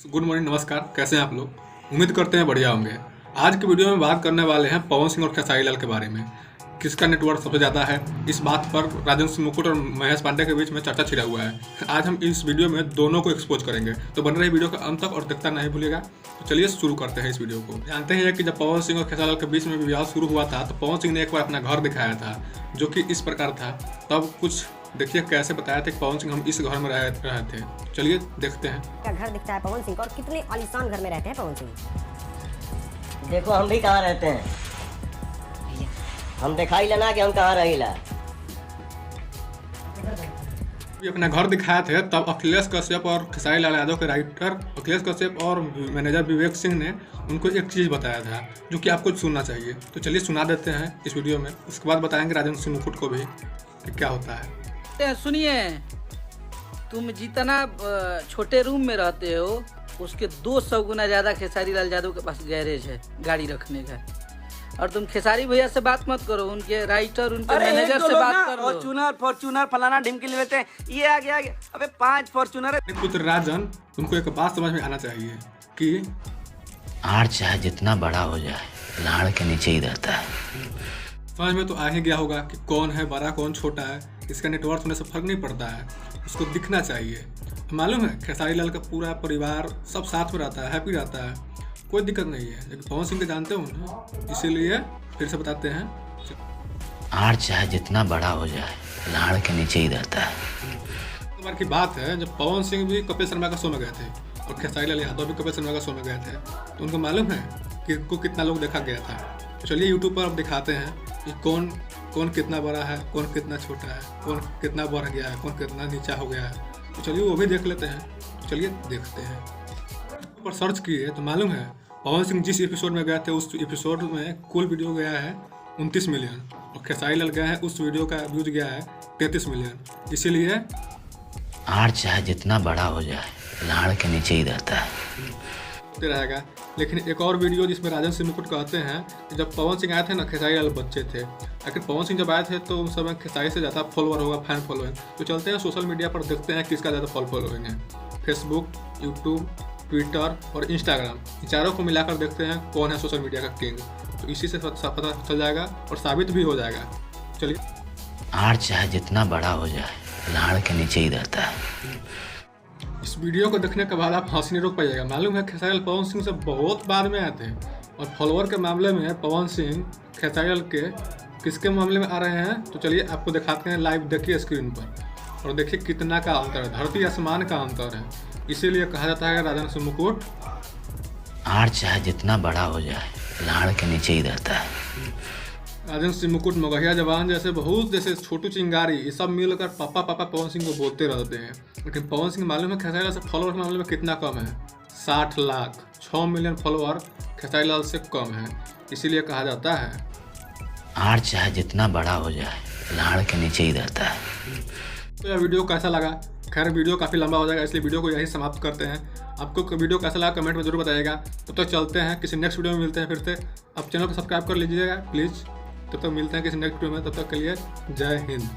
Good morning, नमस्कार। कैसे हैं आप लोग? उम्मीद करते हैं बढ़िया होंगे। आज की वीडियो में बात करने वाले हैं पवन सिंह और खेसारी लाल के बारे में। किसका नेटवर्क सबसे ज़्यादा है, इस बात पर राजेंद्र सिंह मुकुट और महेश पांडे के बीच में चर्चा छिड़ा हुआ है। आज हम इस वीडियो में दोनों को एक्सपोज करेंगे, तो बन रही वीडियो का अंत तक और देखता नहीं भूलिएगा। तो चलिए शुरू करते हैं इस वीडियो को। जानते हैं कि जब पवन सिंह और खेसारी लाल के बीच में विवाद शुरू हुआ था तो पवन सिंह ने एक बार अपना घर दिखाया था, जो कि इस प्रकार था। तब कुछ देखिए कैसे बताया था कि पवन सिंह हम इस घर में रहे थे। चलिए देखते हैं। क्या घर दिखता है पवन सिंह का और कितने आलीशान घर में रहते हैं पवन सिंह। देखो हम भी कहाँ रहते हैं, हम दिखाई लेना कि हम कहाँ रहीला। अपना घर दिखाए थे तब अखिलेश कश्यप और खेसारी लाल यादव के राइटर अखिलेश कश्यप और मैनेजर विवेक सिंह ने उनको एक चीज़ बताया था जो कि आपको सुनना चाहिए। तो चलिए सुना देते हैं इस वीडियो में, उसके बाद बताएंगे राजेंद्र सिंह मुकुट को भी कि क्या होता है। सुनिए, तुम जितना छोटे रूम में रहते हो उसके 200 गुना ज्यादा खेसारी लाल यादव के पास गैरेज है गाड़ी रखने का। और तुम खेसारी भैया से बात मत करो, उनके राइटर उनके मैनेजर से बात करो। फॉर्चूनर फलाना ढिमकी लेते हैं, ये आ गया अबे 5 फॉर्चूनर। पुत्र राजन, तुमको एक बात समझ में आना चाहिए कि आड़ चाहे जितना बड़ा हो जाए लाड़ के नीचे ही रहता है। समझ में तो आ ही गया होगा कि कौन है बड़ा कौन छोटा है। इसका नेटवर्क होने से फर्क नहीं पड़ता है, उसको दिखना चाहिए। मालूम है खेसारी लाल का पूरा परिवार सब साथ में रहता है, हैप्पी रहता है, कोई दिक्कत नहीं है। लेकिन पवन सिंह को जानते हो ना, इसीलिए फिर से बताते हैं। आड़ चाहे जितना बड़ा हो जाए लाड़ के नीचे ही रहता है। एक बार की बात है जब पवन सिंह भी कपिल शर्मा का शो में गए थे और खेसारी लाल यादव भी कपिल शर्मा का शो में गए थे, तो उनको मालूम है कि इनको कितना लोग देखा गया था। तो चलिए यूट्यूब पर अब दिखाते हैं कि कौन कितना बड़ा है, कौन कितना छोटा है, कौन कितना बढ़ गया है, कौन कितना नीचा हो गया है। तो चलिए वो भी देख लेते हैं। तो चलिए देखते हैं। पर सर्च किए तो मालूम है पवन सिंह जिस एपिसोड में गए थे उस एपिसोड में कुल वीडियो गया है 29 मिलियन और खेसारी लाल गए हैं उस वीडियो का व्यूज गया है 33 मिलियन। इसीलिए आड़ चाहे जितना बड़ा हो जाए लाड़ के नीचे ही रहता है रहेगा। लेकिन एक और वीडियो जिसमें राजेंद्र सिंह मुकुट कहते हैं कि जब पवन सिंह आए थे ना, खेसारी लाल बच्चे थे। आखिर पवन सिंह जब आए थे तो उस समय खेसारी से ज़्यादा फॉलोअर होगा, फैन फॉलोइंग। तो चलते हैं सोशल मीडिया पर देखते हैं किसका ज़्यादा फॉलोइंग है। फेसबुक, यूट्यूब, ट्विटर और इंस्टाग्राम, इन चारों को मिलाकर देखते हैं कौन है सोशल मीडिया का किंग। तो इसी से पता चल जाएगा और साबित भी हो जाएगा। चलिए। आड़ चाहे जितना बड़ा हो जाए लाड़ के नीचे ही रहता है। इस वीडियो को देखने के बाद आप हंसी नहीं रोक पाइएगा। मालूम है खेसारी लाल पवन सिंह से बहुत बाद में आए थे और फॉलोअर के मामले में पवन सिंह खेसारी लाल के किसके मामले में आ रहे हैं। तो चलिए आपको दिखाते हैं, लाइव देखिए स्क्रीन पर और देखिए कितना का अंतर है, धरती आसमान का अंतर है। इसीलिए कहा जाता है राजेंद्र सिंह मुकुट आड़ चाहे जितना बड़ा हो जाए लाड़ के नीचे ही रहता है। राजेंद्र सिंह मुकुट, मगहिया जवान जैसे बहुत जैसे छोटू चिंगारी, ये सब मिलकर पापा पापा पवन सिंह को बोलते रहते हैं। लेकिन पवन सिंह मालूम है खेसारी लाल से फॉलोअर के मामले में कितना कम है, 60 लाख, 6 मिलियन फॉलोअर खेसारी लाल से कम है। इसीलिए कहा जाता है आड़ चाहे जितना बड़ा हो जाए लाड़ के नीचे ही रहता है। तो यह वीडियो कैसा लगा? खैर वीडियो काफ़ी लंबा हो जाएगा, इसलिए वीडियो को यहीं समाप्त करते हैं। आपको वीडियो कैसा लगा कमेंट में जरूर बताइएगा। तब तक चलते हैं, किसी नेक्स्ट वीडियो में मिलते हैं। फिर से आप चैनल को सब्सक्राइब कर लीजिएगा प्लीज़। तब तक मिलते हैं किसी नेक्स्ट वीडियो में, तब तक के लिए जय हिंद।